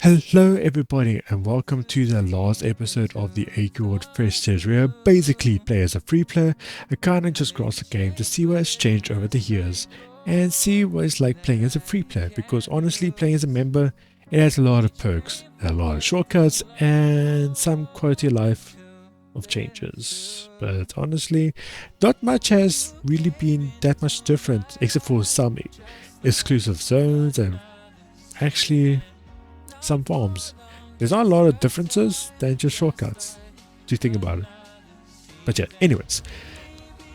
Hello everybody and welcome to the last episode of the AQWFresh series where I basically play as a free player and kind of just cross the game to see what has changed over the years and see what it's like playing as a free player, because honestly playing as a member, it has a lot of perks, a lot of shortcuts and some quality of life of changes, but honestly not much has really been that much different except for some exclusive zones and actually some farms. There's not a lot of differences than just shortcuts. Do you think about it? But yeah, anyways,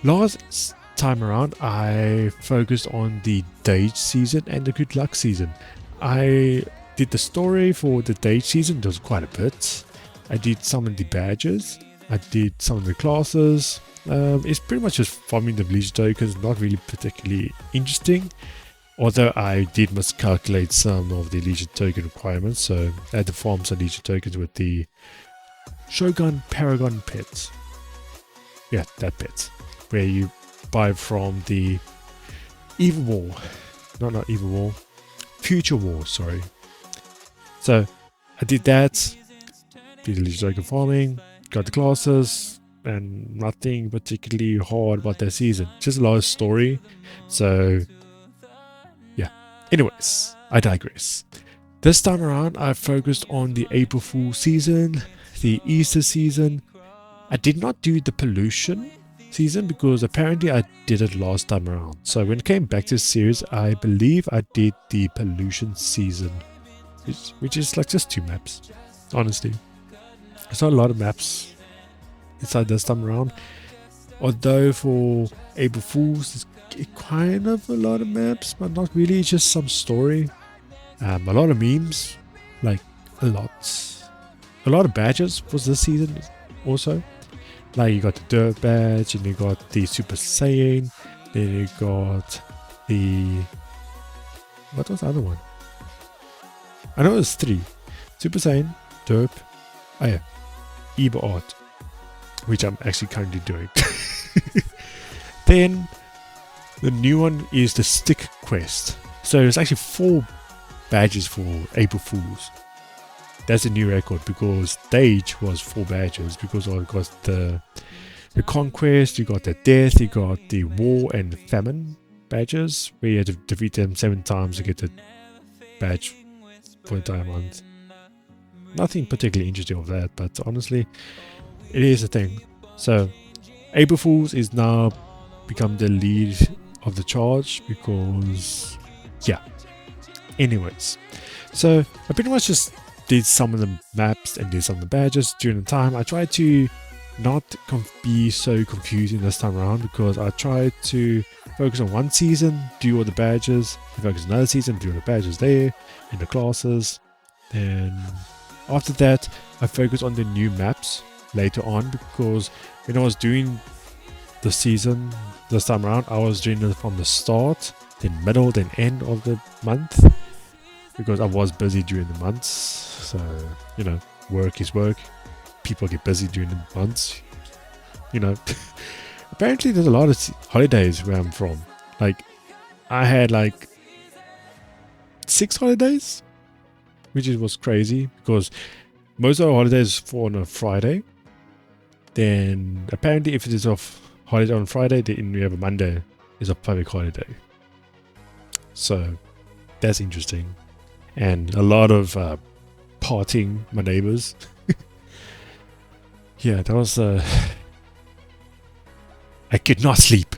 last time around I focused on the Dage season and the Good Luck season. I did the story for the Dage season, there was quite a bit. I did some of the badges, I did some of the classes. It's pretty much just farming the leisure tokens, not really particularly interesting. Although I did miscalculate some of the Legion token requirements, so I had to farm some Legion tokens with the Shogun Paragon pet. Yeah, that pet. Where you buy from the Evil War. Not Evil War. Future War, sorry. So I did that. Did the Legion token farming. Got the classes. And nothing particularly hard about that season. Just a lot of story. So anyways, I digress. This time around, I focused on the April Fool season, the Easter season. I did not do the pollution season because apparently I did it last time around. So when it came back to the series, I believe I did the pollution season, which is like just 2 maps, honestly. There's not a lot of maps inside this time around. Although for April Fools, it's kind of a lot of maps, but not really, just some story. A lot of memes, like a lot of badges for this season also. Like you got the Dirt badge, and you got the Super Saiyan, then you got the... what was the other one? I know it's 3. Super Saiyan, Derp, oh yeah, Eba Art, which I'm actually currently doing. Then the new one is the Stick Quest. So there's actually 4 badges for April Fools. That's a new record because Dage was 4 badges because I got the Conquest, you got the Death, you got the War and the Famine badges where you had to defeat them 7 times to get the badge for the entire month. Nothing particularly interesting of that, but honestly it is a thing. So April Fools is now become the lead of the charge because yeah, anyways, so I pretty much just did some of the maps and did some of the badges during the time. I tried to not be so confusing this time around because I tried to focus on one season, do all the badges, focus on another season, do all the badges there and the classes, and after that I focused on the new maps later on, because when I was doing the season this time around, I was doing it from the start, then middle, then end of the month, because I was busy during the months. So you know, work is work, people get busy during the months, you know. Apparently there's a lot of holidays where I'm from. Like I had like 6 holidays, which was crazy because most of our holidays fall on a Friday. Then apparently if it is off holiday on Friday, then we have a Monday is a public holiday. So that's interesting. And a lot of partying my neighbors. Yeah, that was I could not sleep.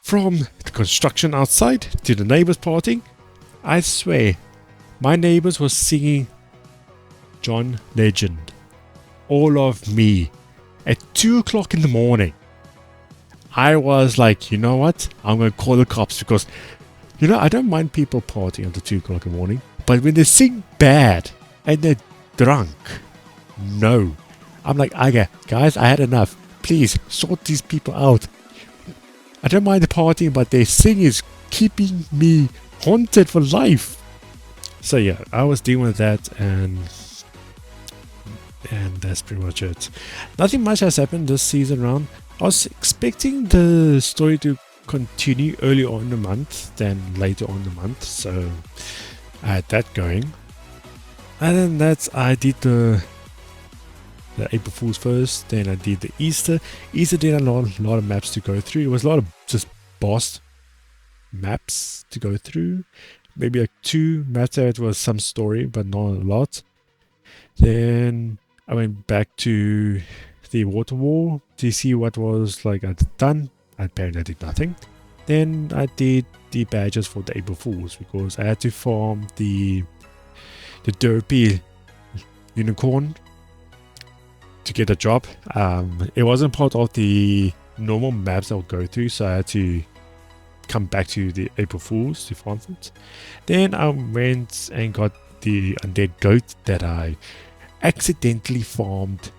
From the construction outside to the neighbors partying, I swear my neighbors were singing John Legend, All of Me, at 2 o'clock in the morning. I was like, you know what? I'm going to call the cops because, you know, I don't mind people partying until 2 o'clock in the morning. But when they sing bad and they're drunk, no. I'm like, okay, guys, I had enough. Please sort these people out. I don't mind the partying, but their singing is keeping me haunted for life. So yeah, I was dealing with that, and that's pretty much it. Nothing much has happened this season round. I was expecting the story to continue earlier on in the month than later on in the month, so I had that going. And then that's I did the April Fool's first, then I did the Easter. Easter did a lot of maps to go through. It was a lot of just boss maps to go through. Maybe like 2 maps that was some story, but not a lot. Then I went back to the water wall to see what was like I'd done. Apparently I did nothing. Then I did the badges for the April Fools because I had to farm the derpy unicorn to get a job. It wasn't part of the normal maps I'll go through, so I had to come back to the April Fools to farm it. Then I went and got the undead goat that I accidentally farmed.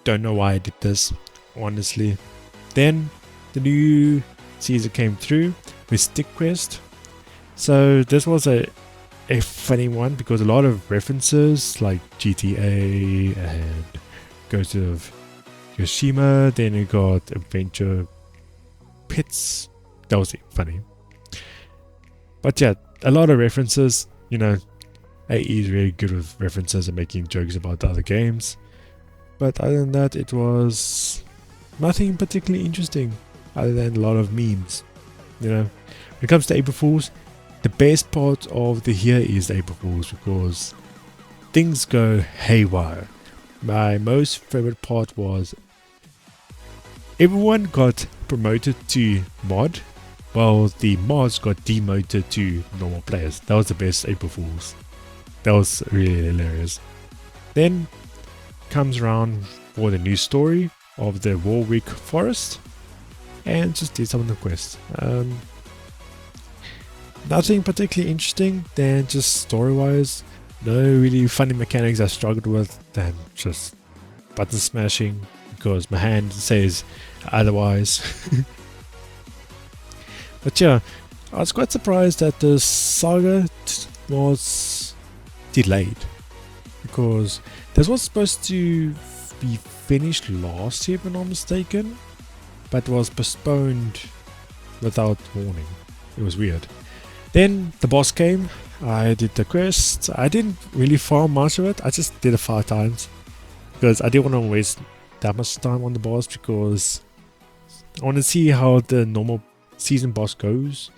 Don't know why I did this, honestly. Then the new season came through with Stick Quest. So this was a funny one because a lot of references like GTA and Ghost of Yoshima. Then you got Adventure Pits. That was funny. But yeah, a lot of references. You know, AE is really good with references and making jokes about the other games. But other than that, it was nothing particularly interesting other than a lot of memes. You know, when it comes to April Fools, the best part of the year is April Fools because things go haywire. My most favorite part was everyone got promoted to mod, while the mods got demoted to normal players. That was the best April Fools. That was really hilarious. Then comes around for the new story of the Warwick Forest and just did some of the quests. Nothing particularly interesting than just story-wise. No really funny mechanics I struggled with than just button smashing because my hand says otherwise. But yeah, I was quite surprised that the saga was delayed because this was supposed to be finished last year if I'm not mistaken, but was postponed without warning. It was weird. Then the boss came, I did the quest. I didn't really farm much of it, I just did it 5 times because I didn't want to waste that much time on the boss because I want to see how the normal season boss goes.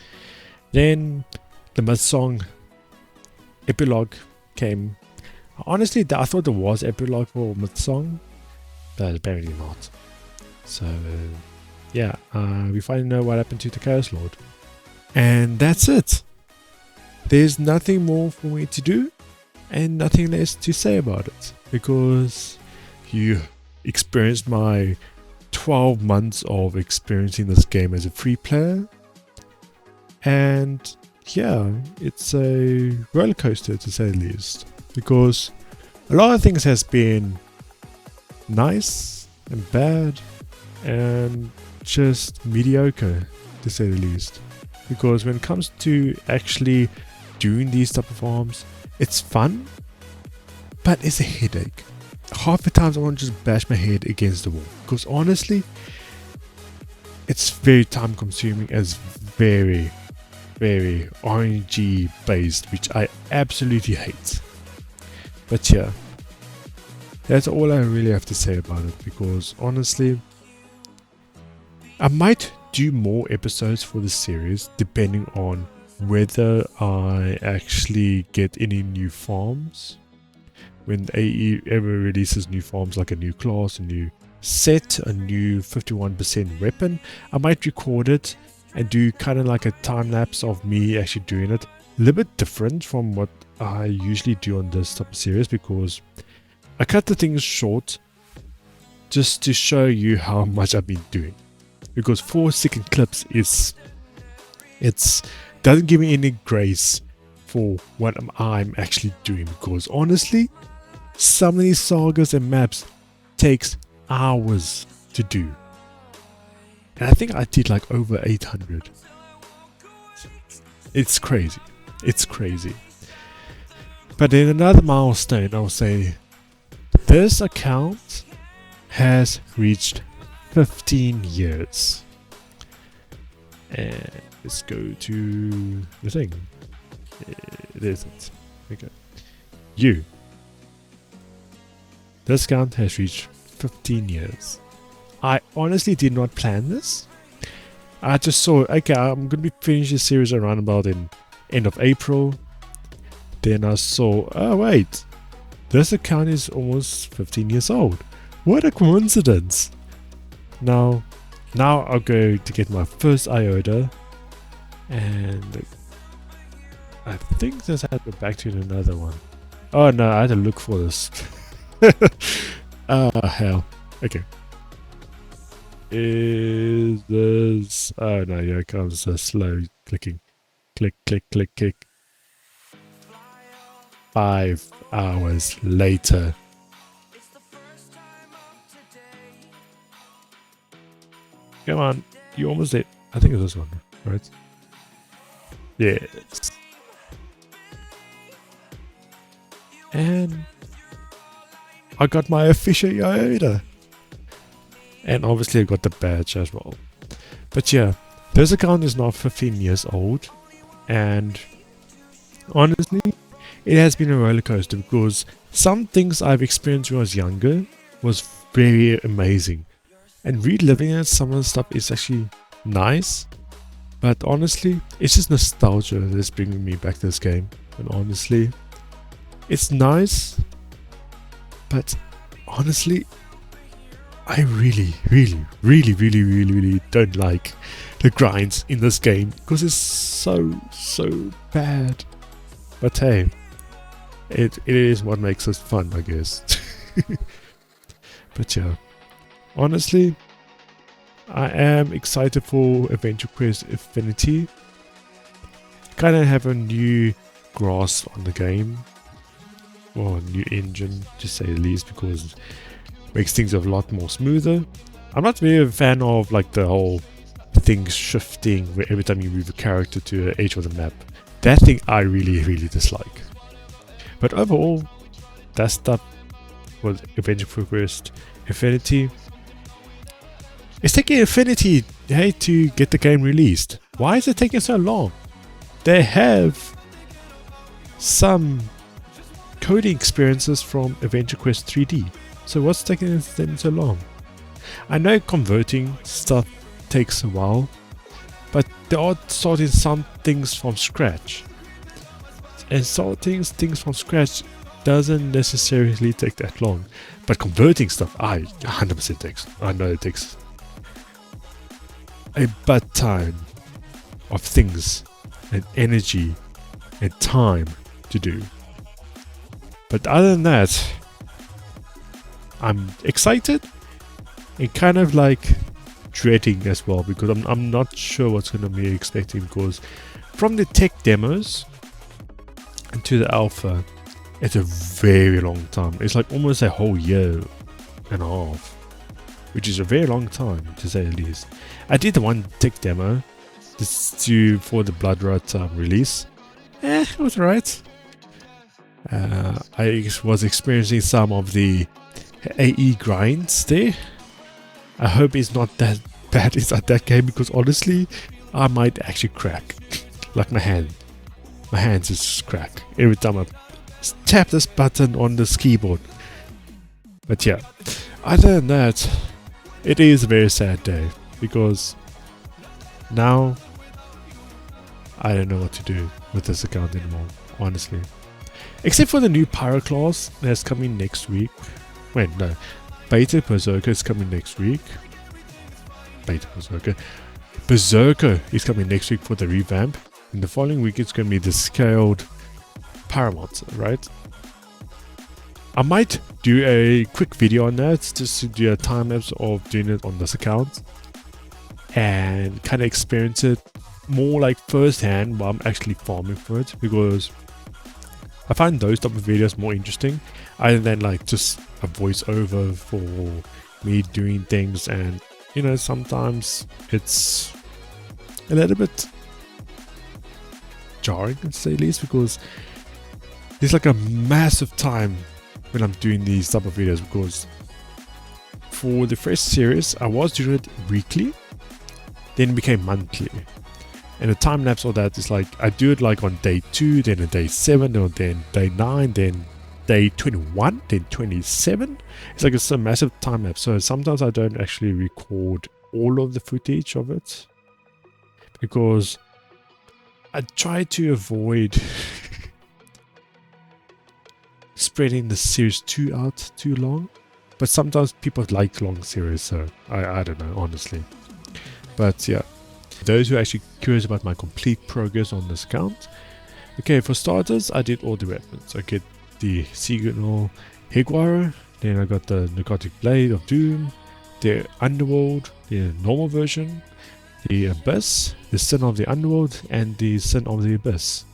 Then the Myth Song epilogue came. Honestly, I thought there was epilogue for Myth Song, but apparently not. So yeah, we finally know what happened to the Chaos Lord. And that's it. There's nothing more for me to do and nothing less to say about it because you experienced my 12 months of experiencing this game as a free player. And yeah, it's a roller coaster to say the least because a lot of things has been nice and bad and just mediocre to say the least. Because when it comes to actually doing these type of farms, it's fun, but it's a headache. Half the times I want to just bash my head against the wall because honestly, it's very time consuming as very RNG based, which I absolutely hate. But yeah, that's all I really have to say about it because honestly, I might do more episodes for the series depending on whether I actually get any new farms. When AE ever releases new farms like a new class, a new set, a new 51% weapon, I might record it and do kind of like a time lapse of me actually doing it. A little bit different from what I usually do on this type of series because I cut the things short just to show you how much I've been doing. Because 4-second clips doesn't give me any grace for what I'm actually doing because honestly, some of these sagas and maps takes hours to do. And I think I did like over 800. It's crazy. It's crazy. But in another milestone, I'll say this account has reached 15 years. And let's go to the thing. It isn't. Okay. You. This account has reached 15 years. I honestly did not plan this. I just saw, okay, I'm going to be finishing this series around about in end of April. Then I saw, oh wait, this account is almost 15 years old. What a coincidence. Now I'll go to get my first iota. And I think this had to go back to another one. Oh no, I had to look for this. Ah, hell. Okay. Is this... Oh no, here comes a slow clicking. Click, click, click, click. 5 hours later. Come on, you almost did. I think it's this one, right? Yes. And I got my official iota. And obviously I got the badge as well. But yeah, this account is now 15 years old. And honestly, it has been a roller coaster because some things I've experienced when I was younger was very amazing. And reliving it, some of the stuff is actually nice. But honestly, it's just nostalgia that's bringing me back to this game. And honestly, it's nice. But honestly, I really don't like the grinds in this game because it's so bad. But hey, it is what makes it fun, I guess. But yeah, honestly, I am excited for Adventure Quest Infinity. Kind of have a new grasp on the game, or a new engine to say the least, because makes things a lot more smoother. I'm not really a fan of like the whole things shifting where every time you move a character to the edge of the map. That thing I really dislike. But overall, that stuff with Adventure Quest Infinity. It's taking Infinity, hey, to get the game released. Why is it taking so long? They have some coding experiences from Adventure Quest 3D. So what's taking them so long? I know converting stuff takes a while, but they are starting some things from scratch. And starting things from scratch doesn't necessarily take that long. But converting stuff, 100% takes. I know it takes a bad time of things and energy and time to do. But other than that, I'm excited and kind of like dreading as well, because I'm not sure what's going to be expecting, because from the tech demos to the alpha, it's a very long time. It's like almost a whole year and a half, which is a very long time to say the least. I did the one tech demo for the Blood Rot release. It was alright. I was experiencing some of the AE grinds there. I hope it's not that bad inside that game, because honestly, I might actually crack. Like my hands just crack every time I tap this button on this keyboard. But yeah, other than that, it is a very sad day, because now I don't know what to do with this account anymore, honestly. Except for the new Pyro class that's coming next week. Wait, no. Beta Berserker is coming next week. Berserker is coming next week for the revamp. And the following week it's going to be the scaled Paramount, right? I might do a quick video on that, just to do a time lapse of doing it on this account. And kind of experience it more like firsthand while I'm actually farming for it. Because I find those type of videos more interesting, other than like just a voiceover for me doing things. And you know, sometimes it's a little bit jarring, to say the least, because there's like a massive time when I'm doing these type of videos. Because for the first series I was doing it weekly, then it became monthly, And the time lapse of that is like, I do it like on day 2, then on day 7, or then day 9, then day 21, then 27. It's like it's a massive time lapse. So sometimes I don't actually record all of the footage of it, because I try to avoid spreading the series too long. But sometimes people like long series, so I don't know, honestly. But yeah, those who are actually curious about my complete progress on this account. Okay, for starters, I did all the weapons. I get the Signal Higuara, then I got the Narcotic Blade of Doom, the Underworld, the normal version, the Abyss, the Sin of the Underworld, and the Sin of the Abyss.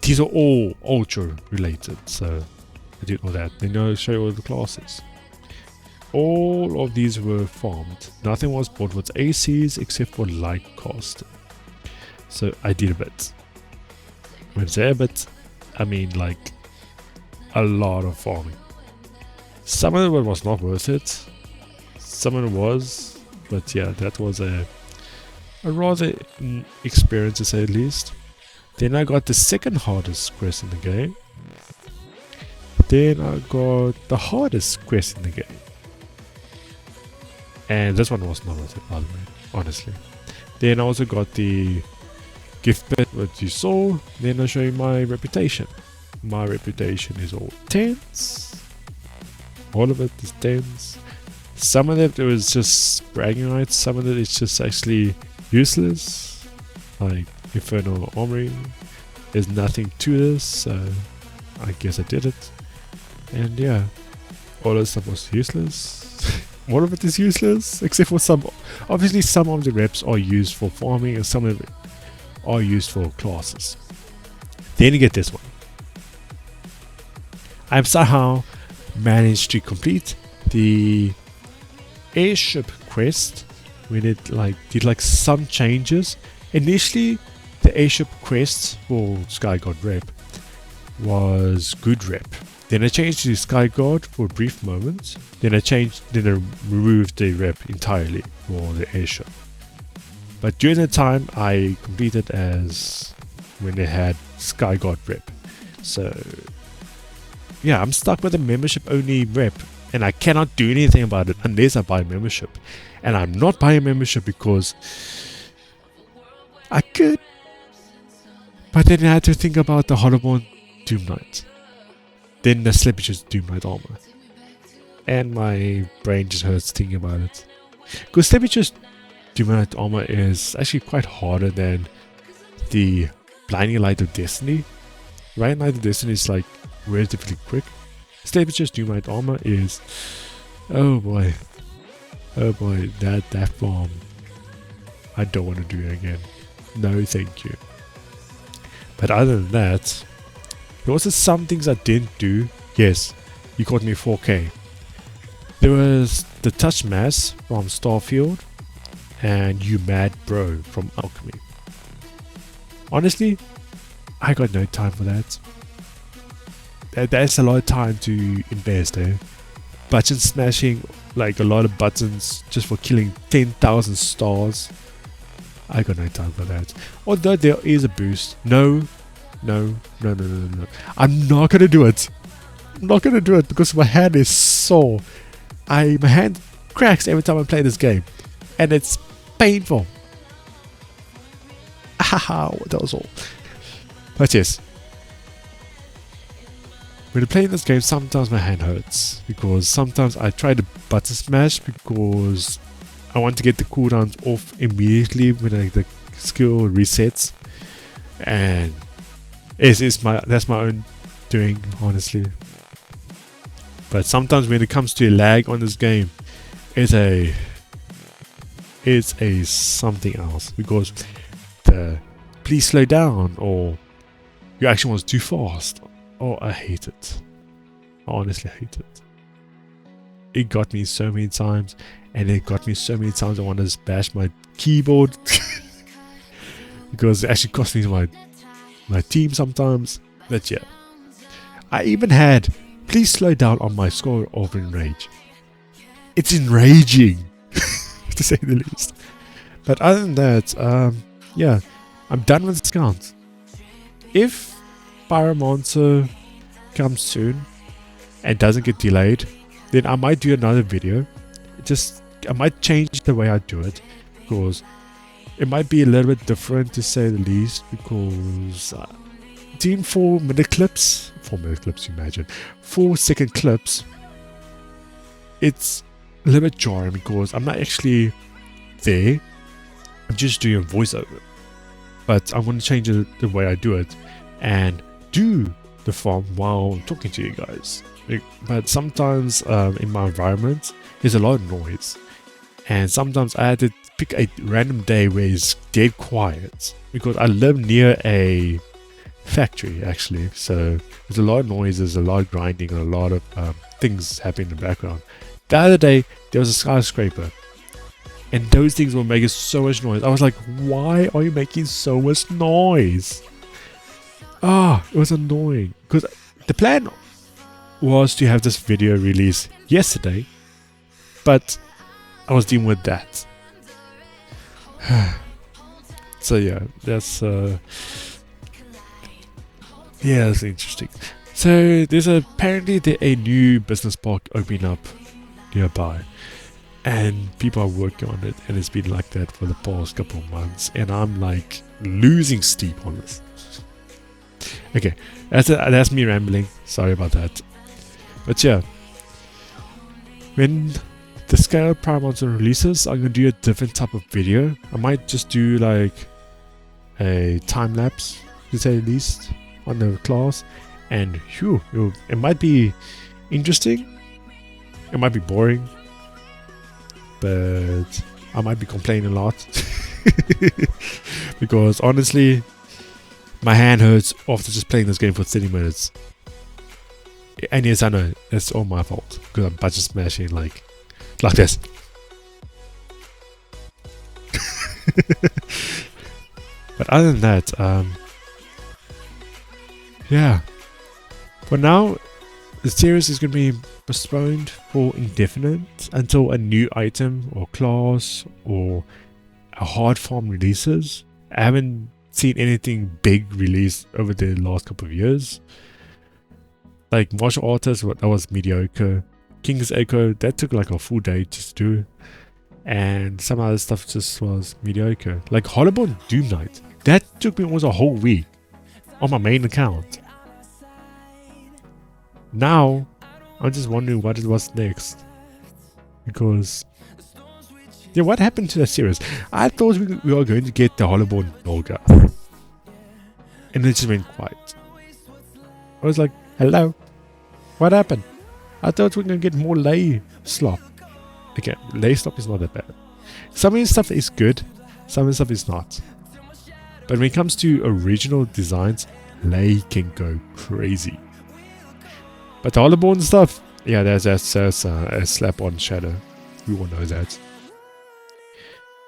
These are all Ultra related, so I did all that. Then I'll show you all the classes. All of these were farmed. Nothing was bought with ACs except for light cost. So I did a bit. When I say a bit, I mean like a lot of farming. Some of it was not worth it. Some of it was, but yeah, that was a rather experience to say the least. Then I got the second hardest quest in the game. Then I got the hardest quest in the game. And this one was not worth it, by the way, honestly. Then I also got the gift bit, what you saw. Then I'll show you my reputation. My reputation is all 10s. All of it is 10s. Some of it was just bragging rights. Some of it is just actually useless. Like Infernal Armory. There's nothing to this, so I guess I did it. And yeah, all of the stuff was useless. All of it is useless, except for some. Obviously, some of the reps are used for farming, and some of it are used for classes. Then you get this one. I've somehow managed to complete the airship quest when it did some changes. Initially, the airship quest for Sky God rep was good rep. Then I changed to Sky God for a brief moment. Then I removed the rep entirely for the airship. But during the time I completed as when they had Sky God rep. So yeah, I'm stuck with a membership only rep, and I cannot do anything about it unless I buy a membership. And I'm not buying a membership because I could, but then I had to think about the Hollowborn Doom Knight. Then the Slippage's Doom Knight armor. And my brain just hurts thinking about it. Because Slippage's Doom Knight armor is actually quite harder than the Blinding Light of Destiny. Blinding Light of Destiny is like relatively quick. Slippage's Doom Knight armor is, oh boy, that farm. I don't want to do it again. No, thank you. But other than that, there was some things I didn't do. Yes, you caught me 4K. There was the Touch Mass from Starfield and You Mad Bro from Alchemy. Honestly, I got no time for that. That's a lot of time to invest there. Button smashing, like a lot of buttons just for killing 10,000 stars. I got no time for that. Although there is a boost. No. I'm not gonna do it. I'm not gonna do it because my hand is sore. My hand cracks every time I play this game, and it's painful. Haha, that was all. But yes, when I play this game, sometimes my hand hurts because sometimes I try to button smash because I want to get the cooldowns off immediately when the skill resets, and that's my own doing, honestly. But sometimes when it comes to lag on this game, it's a something else, because the please slow down, or your action was too fast. Oh, I hate it. I honestly hate it. It got me so many times, and it got me so many times I want to bash my keyboard because it actually cost me my team sometimes. But yeah, I even had please slow down on my score of Enrage. It's enraging to say the least. But other than that, yeah, I'm done with discounts. If Pyromancer comes soon and doesn't get delayed, then I might do another video. I might change the way I do it, because it might be a little bit different, to say the least, because doing 4-minute clips, you imagine, 4-second clips, it's a little bit jarring because I'm not actually there. I'm just doing a voiceover. But I'm going to change the way I do it and do the farm while talking to you guys. But sometimes in my environment, there's a lot of noise. And sometimes I had to pick a random day where it's dead quiet, because I live near a factory actually. So there's a lot of noises, a lot of grinding, and a lot of things happening in the background. The other day, there was a skyscraper. And those things were making so much noise. I was like, why are you making so much noise? It was annoying. Because the plan was to have this video released yesterday, but I was dealing with that. So yeah, that's interesting. So there's apparently a new business park opening up nearby, and people are working on it, and it's been like that for the past couple of months, and I'm like losing steam on this. Okay, that's me rambling. Sorry about that. But yeah, when the Scale Pyromancer releases, I'm gonna do a different type of video. I might just do like a time lapse, to say the least, on the class, and it might be interesting. It might be boring, but I might be complaining a lot because honestly, my hand hurts after just playing this game for 30 minutes. And yes, I know it's all my fault because I'm button smashing like this. But other than that, yeah. For now, the series is going to be postponed for indefinite until a new item or class or a hard farm releases. I haven't seen anything big released over the last couple of years. Like Martial Artist, that was mediocre. King's Echo, that took like a full day just to do. And some other stuff just was mediocre. Like Hollowborn Doom Knight, that took me almost a whole week on my main account. Now, I'm just wondering what it was next. Because, yeah, what happened to that series? I thought we were going to get the Hollowborn Nolga. And it just went quiet. I was like, hello? What happened? I thought we were going to get more lay slop. Okay, lay slop is not that bad. Some of the stuff is good, some of the stuff is not. But when it comes to original designs, lay can go crazy. But the Hollowborn stuff, yeah, that's a slap on shadow. We all know that.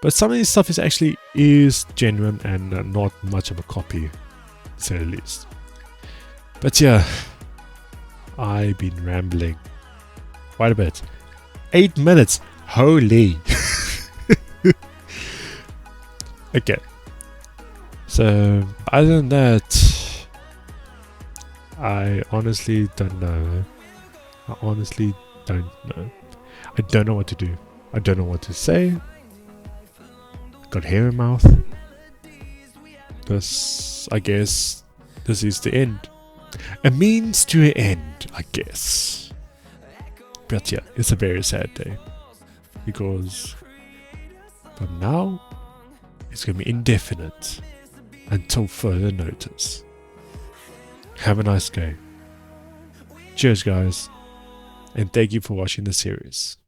But some of this stuff is genuine and not much of a copy, to say the least. But yeah, I've been rambling quite a bit. 8 minutes, holy. Okay. So other than that, I honestly don't know. I don't know what to do. I don't know what to say. Got hair in mouth. I guess this is the end. A means to an end, I guess. But yeah, it's a very sad day. Because from now, it's going to be indefinite until further notice. Have a nice day. Cheers, guys. And thank you for watching the series.